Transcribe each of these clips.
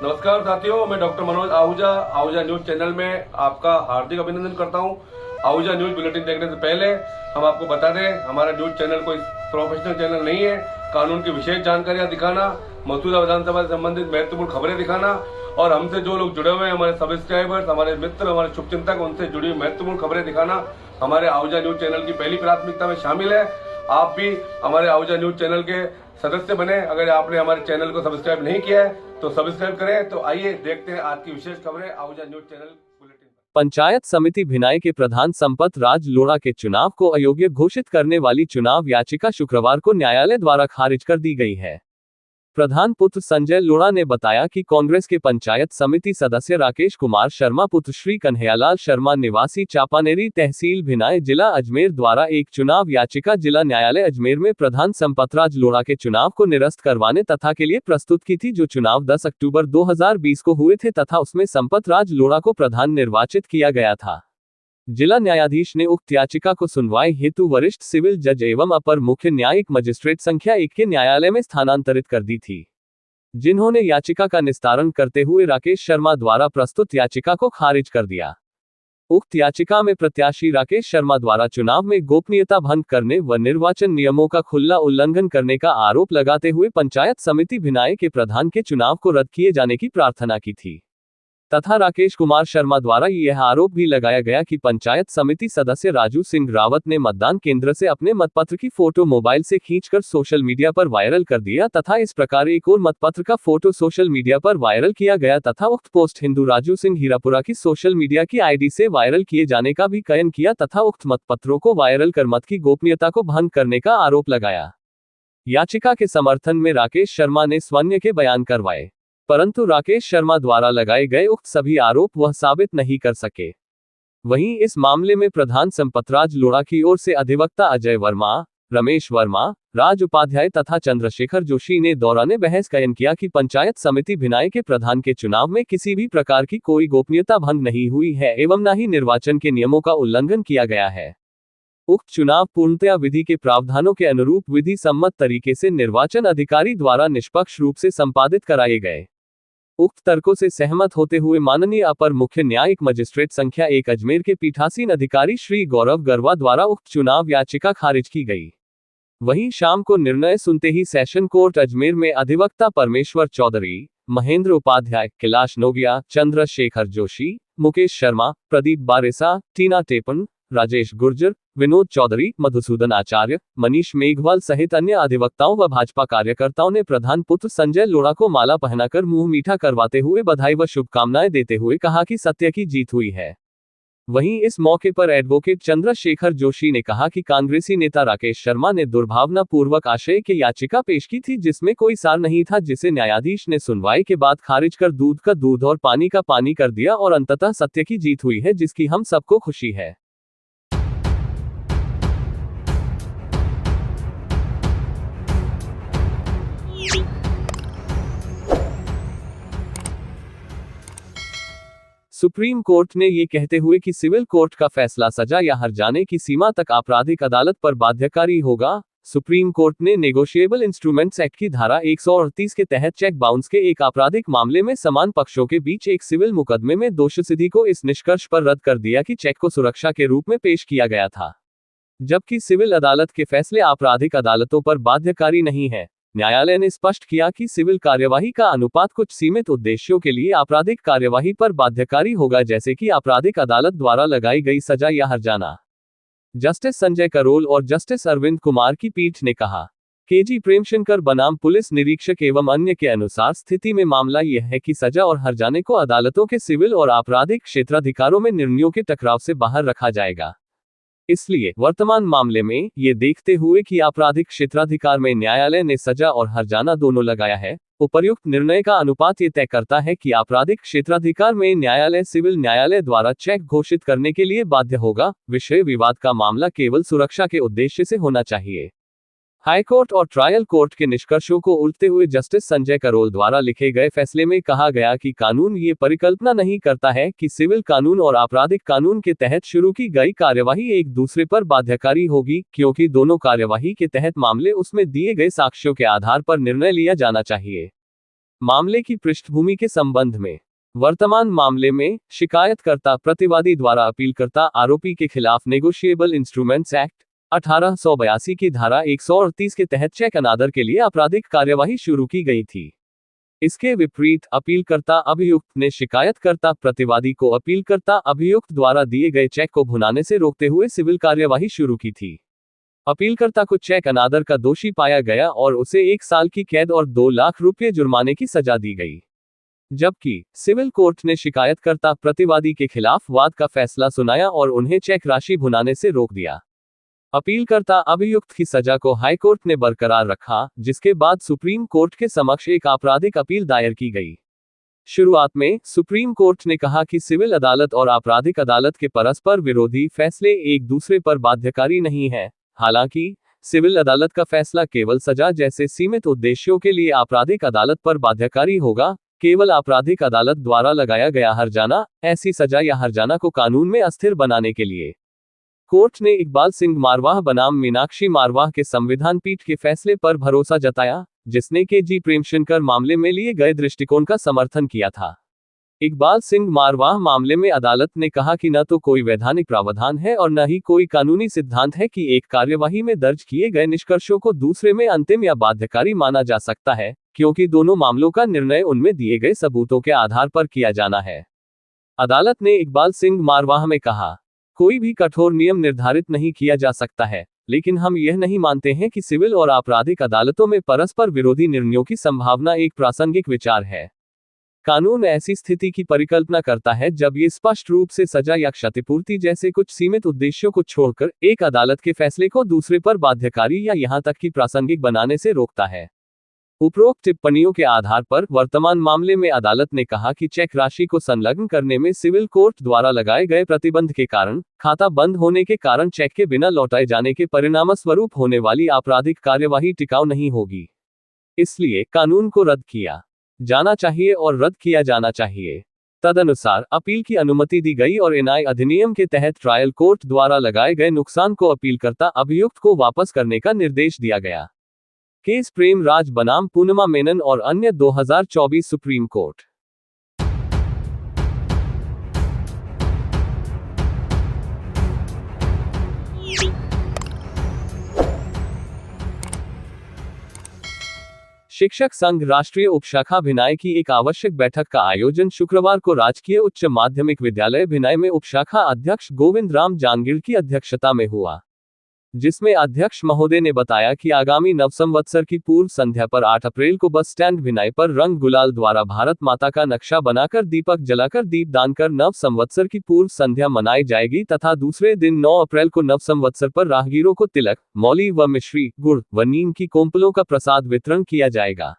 नमस्कार साथियों, मैं doctor Manoj Ahuja Ahuja news channel में आपका हार्दिक अभिनंदन करता हूं। आहूजा न्यूज बुलेटिन देखने से पहले हम आपको बता दें, हमारा न्यूज चैनल कोई प्रोफेशनल चैनल नहीं है। कानून की विशेष जानकारियां दिखाना, मौजूदा विधानसभा से संबंधित महत्वपूर्ण खबरें दिखाना और हमसे जो लोग जुड़े हुए हैं, हमारे सब्सक्राइबर्स, हमारे मित्र, हमारे शुभचिंतक, उनसे जुड़ी हुई महत्वपूर्ण खबरें दिखाना हमारे आहूजा न्यूज चैनल की पहली प्राथमिकता में शामिल है। आप भी हमारे आहूजा न्यूज चैनल के सदस्य बने। अगर आपने हमारे चैनल को सब्सक्राइब नहीं किया है तो सब्सक्राइब करें। तो आइए देखते हैं आज की विशेष खबरें Ahuja news channel bulletin. Panchayat समिति भिनाई के प्रधान संपत राज लोढ़ा के चुनाव को अयोग्य घोषित करने वाली चुनाव याचिका शुक्रवार को न्यायालय द्वारा खारिज कर दी गई है। प्रधान पुत्र संजय लोढ़ा ने बताया कि कांग्रेस के पंचायत समिति सदस्य राकेश कुमार शर्मा पुत्र श्री कन्हैयालाल शर्मा निवासी चापानेरी तहसील भिनाई जिला अजमेर द्वारा एक चुनाव याचिका जिला न्यायालय अजमेर में प्रधान संपतराज लोढ़ा के चुनाव को निरस्त करवाने तथा के लिए प्रस्तुत की थी, जो चुनाव 10 अक्टूबर 2020 को हुए थे तथा उसमें संपतराज लोढ़ा को प्रधान निर्वाचित किया गया था। जिला न्यायाधीश ने उक्त याचिका को सुनवाई हेतु वरिष्ठ सिविल जज एवं अपर मुख्य न्यायिक मजिस्ट्रेट संख्या 1 के न्यायालय में स्थानांतरित कर दी थी, जिन्होंने याचिका का निस्तारण करते हुए राकेश शर्मा द्वारा प्रस्तुत याचिका को खारिज कर दिया। उक्त याचिका में प्रत्याशी राकेश शर्मा द्वारा चुनाव में गोपनीयता भंग करने व निर्वाचन नियमों का खुला उल्लंघन करने का आरोप लगाते हुए पंचायत समिति भिनाई के प्रधान के चुनाव को रद्द किए जाने की प्रार्थना की थी तथा राकेश कुमार शर्मा द्वारा यह आरोप भी लगाया गया कि पंचायत समिति सदस्य राजू सिंह रावत ने मतदान केंद्र से अपने मतपत्र की फोटो मोबाइल से खींचकर सोशल मीडिया पर वायरल कर दिया तथा इस प्रकार एक और मतपत्र का फोटो सोशल मीडिया पर वायरल किया गया तथा उक्त पोस्ट हिंदू राजू सिंह हीरापुरा की सोशल मीडिया की आईडी से वायरल किए जाने का भी कथन किया तथा उक्त मतपत्रों को वायरल कर मत की गोपनीयता को भंग करने का आरोप लगाया। याचिका के समर्थन में राकेश शर्मा ने स्वन्य के बयान करवाए, परंतु राकेश शर्मा द्वारा लगाए गए उक्त सभी आरोप वह साबित नहीं कर सके। वहीं इस मामले में प्रधान संपतराज लोढ़ा की ओर से अधिवक्ता अजय वर्मा, रमेश वर्मा, राज उपाध्याय तथा चंद्रशेखर जोशी ने दौरान बहस कायम किया कि पंचायत समिति भिनाई के प्रधान के चुनाव में किसी भी प्रकार की कोई गोपनीयता भंग नहीं हुई है एवं न ही निर्वाचन के नियमों का उल्लंघन किया गया है। उक्त चुनाव पूर्णतया विधि के प्रावधानों के अनुरूप विधि सम्मत तरीके से निर्वाचन अधिकारी द्वारा निष्पक्ष रूप से संपादित कराए गए। उक्त तर्कों से सहमत होते हुए माननीय अपर मुख्य न्यायिक मजिस्ट्रेट संख्या 1 अजमेर के पीठासीन अधिकारी श्री गौरव गरवा द्वारा उक्त चुनाव याचिका खारिज की गई। वहीं शाम को निर्णय सुनते ही सेशन कोर्ट अजमेर में अधिवक्ता परमेश्वर चौधरी, महेंद्र उपाध्याय, कैलाश नोगिया, चंद्रशेखर जोशी, मुकेश शर्मा, प्रदीप बारेसा, टीना टेपन, राजेश गुर्जर, विनोद चौधरी, मधुसूदन आचार्य, मनीष मेघवाल सहित अन्य अधिवक्ताओं व भाजपा कार्यकर्ताओं ने प्रधान पुत्र संजय लोढ़ा को माला पहनाकर मुंह मीठा करवाते हुए बधाई व शुभकामनाएं देते हुए कहा कि सत्य की जीत हुई है। वहीं इस मौके पर एडवोकेट चंद्रशेखर जोशी ने कहा कि कांग्रेसी नेता राकेश शर्मा ने दुर्भावना पूर्वक आशय की याचिका पेश की थी, जिसमें कोई सार नहीं था, जिसे न्यायाधीश ने सुनवाई के बाद खारिज कर दूध का दूध और पानी का पानी कर दिया और अंततः सत्य की जीत हुई है, जिसकी हम सबको खुशी है। सुप्रीम कोर्ट ने ये कहते हुए कि सिविल कोर्ट का फैसला सजा या हर जाने की सीमा तक आपराधिक अदालत पर बाध्यकारी होगा। सुप्रीम कोर्ट ने नेगोशिएबल इंस्ट्रूमेंट्स एक्ट की धारा 138 के तहत चेक बाउंस के एक आपराधिक मामले में समान पक्षों के बीच एक सिविल मुकदमे में दोषसिद्धि को इस निष्कर्ष पर रद्द कर दिया कि चेक को सुरक्षा के रूप में पेश किया गया था, जबकि सिविल अदालत के फैसले आपराधिक अदालतों पर बाध्यकारी नहीं है। न्यायालय ने स्पष्ट किया कि सिविल कार्यवाही का अनुपात कुछ सीमित उद्देश्यों के लिए आपराधिक कार्यवाही पर बाध्यकारी होगा, जैसे कि आपराधिक अदालत द्वारा लगाई गई सजा या हर्जाना। जस्टिस संजय करोल और जस्टिस अरविंद कुमार की पीठ ने कहा, केजी प्रेमशंकर बनाम पुलिस निरीक्षक एवं अन्य के अनुसार स्थिति में मामला यह है कि सजा और हर्जाने को अदालतों के सिविल और आपराधिक क्षेत्राधिकारों में निर्णयों के टकराव से बाहर रखा जाएगा। इसलिए वर्तमान मामले में ये देखते हुए कि आपराधिक क्षेत्राधिकार में न्यायालय ने सजा और हर्जाना दोनों लगाया है, उपर्युक्त निर्णय का अनुपात ये तय करता है कि आपराधिक क्षेत्राधिकार में न्यायालय सिविल न्यायालय द्वारा चेक घोषित करने के लिए बाध्य होगा। विषय विवाद का मामला केवल सुरक्षा के उद्देश्य से होना चाहिए। हाईकोर्ट और ट्रायल कोर्ट के निष्कर्षों को उल्टते हुए जस्टिस संजय करोल द्वारा लिखे गए फैसले में कहा गया कि कानून ये परिकल्पना नहीं करता है कि सिविल कानून और आपराधिक कानून के तहत शुरू की गई कार्यवाही एक दूसरे पर बाध्यकारी होगी, क्योंकि दोनों कार्यवाही के तहत मामले उसमें दिए गए साक्ष्यों के आधार पर निर्णय लिया जाना चाहिए। मामले की पृष्ठभूमि के संबंध में। वर्तमान मामले में शिकायतकर्ता प्रतिवादी द्वारा अपीलकर्ता आरोपी के खिलाफ नेगोशिएबल इंस्ट्रूमेंट्स एक्ट 1882 की धारा 138 के तहत चेक अनादर के लिए आपराधिक कार्यवाही शुरू की गई थी। इसके विपरीत अपीलकर्ता अभियुक्त ने शिकायतकर्ता प्रतिवादी को अपीलकर्ता अभियुक्त द्वारा दिए गए चेक को भुनाने से रोकते हुए सिविल कार्यवाही शुरू की थी। अपीलकर्ता को चेक अनादर का दोषी पाया गया और उसे 1 साल की कैद और 2 लाख रुपये जुर्माने की सजा दी गई। जबकि सिविल कोर्ट ने शिकायतकर्ता प्रतिवादी के खिलाफ वाद का फैसला सुनाया और उन्हें चेक राशि भुनाने से रोक दिया। अपीलकर्ता अभियुक्त की सजा को हाईकोर्ट ने बरकरार रखा, जिसके बाद सुप्रीम कोर्ट के समक्ष एक आपराधिक अपील दायर की गई। शुरुआत में सुप्रीम कोर्ट ने कहा कि सिविल अदालत और आपराधिक अदालत के परस्पर विरोधी फैसले एक दूसरे पर बाध्यकारी नहीं हैं। हालांकि सिविल अदालत का फैसला केवल सजा जैसे सीमित उद्देश्यों के लिए आपराधिक अदालत पर बाध्यकारी होगा। केवल आपराधिक अदालत द्वारा लगाया गया हर्जाना, ऐसी सजा या हर्जाना को कानून में अस्थिर बनाने के लिए। कोर्ट ने इकबाल सिंह मारवाह बनाम मीनाक्षी मारवाह के संविधान पीठ के फैसले पर भरोसा जताया, जिसने के.जी. प्रेमशंकर मामले में लिए गए दृष्टिकोण का समर्थन किया था। इकबाल सिंह मारवाह मामले में अदालत ने कहा कि न तो कोई वैधानिक प्रावधान है और न ही कोई कानूनी सिद्धांत है कि एक कार्यवाही में दर्ज किए गए निष्कर्षों को दूसरे में अंतिम या बाध्यकारी माना जा सकता है, क्योंकि दोनों मामलों का निर्णय उनमें दिए गए सबूतों के आधार पर किया जाना है। अदालत ने इकबाल सिंह मारवाह में कहा, कोई भी कठोर नियम निर्धारित नहीं किया जा सकता है, लेकिन हम यह नहीं मानते हैं कि सिविल और आपराधिक अदालतों में परस्पर विरोधी निर्णयों की संभावना एक प्रासंगिक विचार है। कानून ऐसी स्थिति की परिकल्पना करता है जब ये स्पष्ट रूप से सजा या क्षतिपूर्ति जैसे कुछ सीमित उद्देश्यों को छोड़कर एक अदालत के फैसले को दूसरे पर बाध्यकारी या यहां तक कि प्रासंगिक बनाने से रोकता है। उपरोक्त टिप्पणियों के आधार पर वर्तमान मामले में अदालत ने कहा कि चेक राशि को संलग्न करने में सिविल कोर्ट द्वारा लगाए गए प्रतिबंध के कारण, खाता बंद होने के कारण चेक के बिना लौटाए जाने के परिणामस्वरूप होने वाली आपराधिक कार्यवाही टिकाऊ नहीं होगी। इसलिए कानून को रद्द किया जाना चाहिए और रद्द किया जाना चाहिए। तदनुसार अपील की अनुमति दी गई और एनआई अधिनियम के तहत ट्रायल कोर्ट द्वारा लगाए गए नुकसान को अपीलकर्ता अभियुक्त को वापस करने का निर्देश दिया गया। केस प्रेम राज बनाम पूर्णिमा मेनन और अन्य 2024 सुप्रीम कोर्ट। शिक्षक संघ राष्ट्रीय उपशाखा भिनाई की एक आवश्यक बैठक का आयोजन शुक्रवार को राजकीय उच्च माध्यमिक विद्यालय भिनाई में उपशाखा अध्यक्ष गोविंद राम जांगीड़ की अध्यक्षता में हुआ, जिसमें अध्यक्ष महोदय ने बताया कि आगामी नवसंवत्सर की पूर्व संध्या पर 8 अप्रैल को बस स्टैंड भिनाई पर रंग गुलाल द्वारा भारत माता का नक्शा बनाकर दीपक जलाकर दीपदान कर नव संवत्सर की पूर्व संध्या मनाई जाएगी तथा दूसरे दिन 9 अप्रैल को नव संवत्सर पर राहगीरों को तिलक, मौली व मिश्री, गुड़ व नीम की कोंपलों का प्रसाद वितरण किया जाएगा।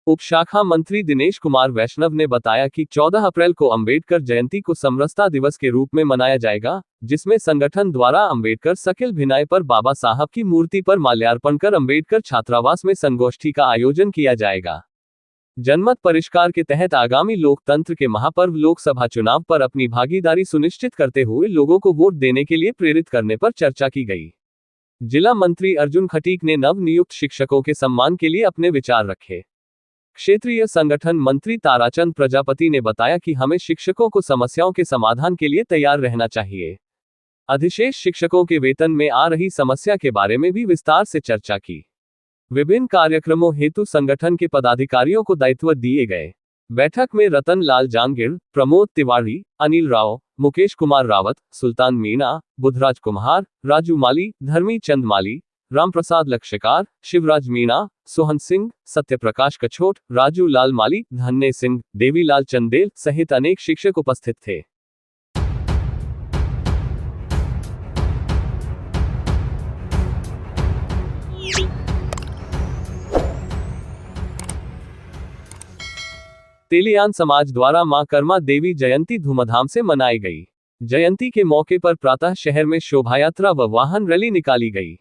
उपशाखा मंत्री दिनेश कुमार वैष्णव ने बताया कि 14 अप्रैल को अंबेडकर जयंती को समरसता दिवस के रूप में मनाया जाएगा, जिसमें संगठन द्वारा अंबेडकर सर्किल भिनाई पर बाबा साहब की मूर्ति पर माल्यार्पण कर अंबेडकर छात्रावास में संगोष्ठी का आयोजन किया जाएगा। जनमत परिष्कार के तहत आगामी लोकतंत्र के महापर्व लोकसभा चुनाव पर अपनी भागीदारी सुनिश्चित करते हुए लोगों को वोट देने के लिए प्रेरित करने पर चर्चा की गई। जिला मंत्री अर्जुन खटीक ने नव नियुक्त शिक्षकों के सम्मान के लिए अपने विचार रखे। क्षेत्रीय संगठन मंत्री ताराचंद प्रजापति ने बताया कि हमें शिक्षकों को समस्याओं के समाधान के लिए तैयार रहना चाहिए। अधिशेष शिक्षकों के वेतन में आ रही समस्या के बारे में भी विस्तार से चर्चा की। विभिन्न कार्यक्रमों हेतु संगठन के पदाधिकारियों को दायित्व दिए गए। बैठक में रतन लाल जांगीड़, प्रमोद तिवारी, अनिल राव, मुकेश कुमार रावत, सुल्तान मीणा, बुधराज कुम्हार, राजू माली, धर्मी चंद माली, रामप्रसाद लक्ष्यकार, शिवराज मीणा, सोहन सिंह, सत्यप्रकाश कछोट, राजू लाल माली, धन्य सिंह, देवीलाल चंदेल सहित अनेक शिक्षक उपस्थित थे। तेलियान समाज द्वारा मां कर्मा देवी जयंती धूमधाम से मनाई गई। जयंती के मौके पर प्रातः शहर में शोभायात्रा व वाहन रैली निकाली गई।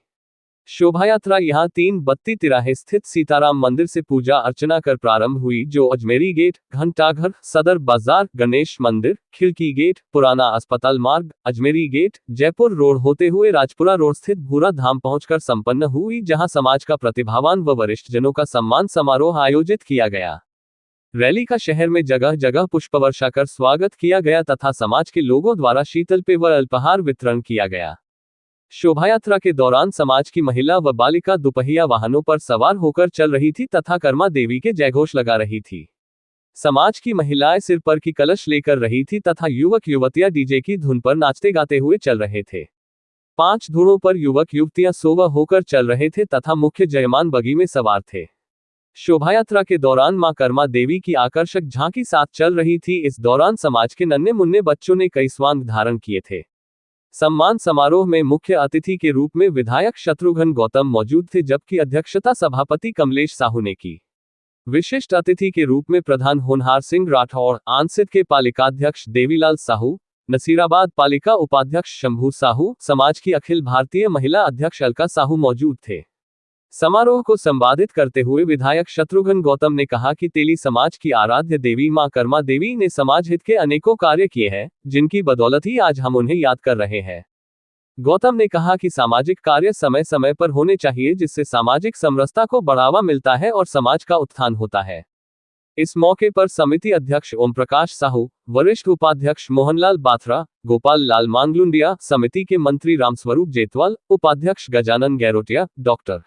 शोभायात्रा यहां 3 बत्ती तिराहे स्थित सीताराम मंदिर से पूजा अर्चना कर प्रारंभ हुई, जो अजमेरी गेट, घंटाघर, सदर बाजार, गणेश मंदिर, खिड़की गेट, पुराना अस्पताल मार्ग, अजमेरी गेट, जयपुर रोड होते हुए राजपुरा रोड स्थित भूरा धाम पहुंचकर संपन्न हुई, जहां समाज का प्रतिभावान व वरिष्ठ जनों का सम्मान समारोह आयोजित किया गया। रैली का शहर में जगह जगह पुष्पवर्षा कर स्वागत किया गया तथा समाज के लोगों द्वारा शीतल पेय व अल्पाहार वितरण किया गया। शोभायात्रा के दौरान समाज की महिला व बालिका दुपहिया वाहनों पर सवार होकर चल रही थी तथा कर्मा देवी के जयघोष लगा रही थी। समाज की महिलाएं सिर पर की कलश लेकर रही थी तथा युवक युवतियां डीजे की धुन पर नाचते गाते हुए चल रहे थे। 5 धुनों पर युवक युवतियां सोवा होकर चल रहे थे तथा मुख्य जयमान बगी में सवार थे। शोभायात्रा के दौरान मां कर्मा देवी की आकर्षक झांकी साथ चल रही थी। इस दौरान समाज के नन्हे मुन्ने बच्चों ने कई स्वांग धारण किए थे। सम्मान समारोह में मुख्य अतिथि के रूप में विधायक शत्रुघ्न गौतम मौजूद थे, जबकि अध्यक्षता सभापति कमलेश साहू ने की। विशिष्ट अतिथि के रूप में प्रधान होनहार सिंह राठौड़, आंसित के पालिकाध्यक्ष देवीलाल साहू, नसीराबाद पालिका उपाध्यक्ष शंभू साहू, समाज की अखिल भारतीय महिला अध्यक्ष अलका साहू मौजूद थे। समारोह को संबोधित करते हुए विधायक शत्रुघ्न गौतम ने कहा कि तेली समाज की आराध्य देवी मां कर्मा देवी ने समाज हित के अनेकों कार्य किए हैं, जिनकी बदौलत ही आज हम उन्हें याद कर रहे हैं। गौतम ने कहा कि सामाजिक कार्य समय समय पर होने चाहिए, जिससे सामाजिक समरसता को बढ़ावा मिलता है और समाज का उत्थान होता है। इस मौके पर समिति अध्यक्ष ओम प्रकाश साहू, वरिष्ठ उपाध्यक्ष मोहनलाल बाथरा, गोपाल लाल मांगलुंडिया, समिति के मंत्री रामस्वरूप जेतवाल, उपाध्यक्ष गजानन गैरोटिया, डॉक्टर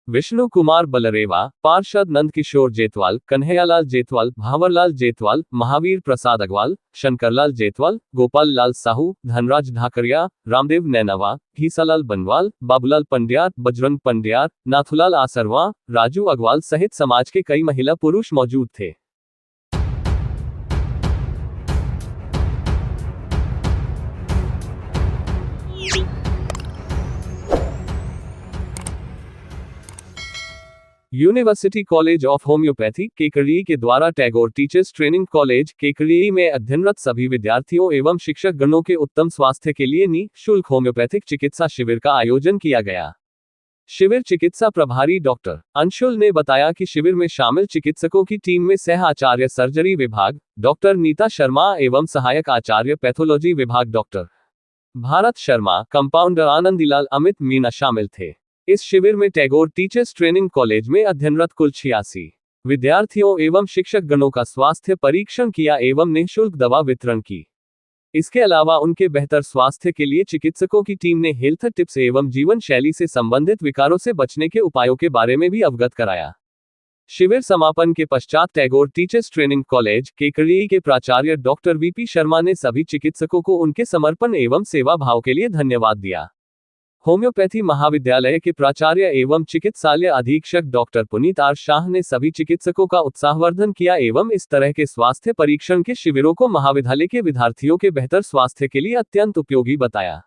विष्णु कुमार बलरेवा, पार्षद नंदकिशोर जेतवाल, कन्हैयालाल जेतवाल, भावरलाल जेतवाल, महावीर प्रसाद अग्रवाल, शंकरलाल जेतवाल, गोपाल लाल साहू, धनराज ढाकरिया, रामदेव नैनावा, घीसालाल बनवाल, बाबूलाल पंड्यार, बजरंग पंड्यार, नाथुलाल आसरवा, राजू अग्रवाल सहित समाज के कई महिला पुरुष मौजूद थे। University college of homeopathy Kekri के द्वारा Tagore teachers training college Kekri में अध्ययनरत सभी विद्यार्थियों एवं शिक्षक गणों के उत्तम स्वास्थ्य के लिए निःशुल्क होम्योपैथिक चिकित्सा शिविर का आयोजन किया गया। शिविर चिकित्सा प्रभारी डॉक्टर अंशुल ने बताया कि शिविर में शामिल चिकित्सकों की टीम में सह आचार्य सर्जरी विभाग डॉक्टर नीता शर्मा एवं सहायक आचार्य पैथोलॉजी विभाग डॉक्टर भारत शर्मा, कंपाउंडर आनंदीलाल, अमित मीना शामिल थे। इस शिविर में टैगोर टीचर्स ट्रेनिंग कॉलेज में अध्ययनरत कुल 86 विद्यार्थियों एवं शिक्षक गणों का स्वास्थ्य परीक्षण किया एवं निःशुल्क दवा वितरण की। इसके अलावा उनके बेहतर स्वास्थ्य के लिए चिकित्सकों की टीम ने हेल्थ टिप्स एवं जीवन शैली से संबंधित विकारों से बचने के उपायों के बारे में भी अवगत कराया। शिविर समापन के पश्चात Tagore teachers training college Kekri के प्राचार्य डॉक्टर वीपी शर्मा ने सभी चिकित्सकों को उनके समर्पण एवं सेवा भाव के लिए धन्यवाद दिया। होम्योपैथी महाविद्यालय के प्राचार्य एवं चिकित्सालय अधीक्षक डॉक्टर पुनीत आर शाह ने सभी चिकित्सकों का उत्साहवर्धन किया एवं इस तरह के स्वास्थ्य परीक्षण के शिविरों को महाविद्यालय के विद्यार्थियों के बेहतर स्वास्थ्य के लिए अत्यंत उपयोगी बताया।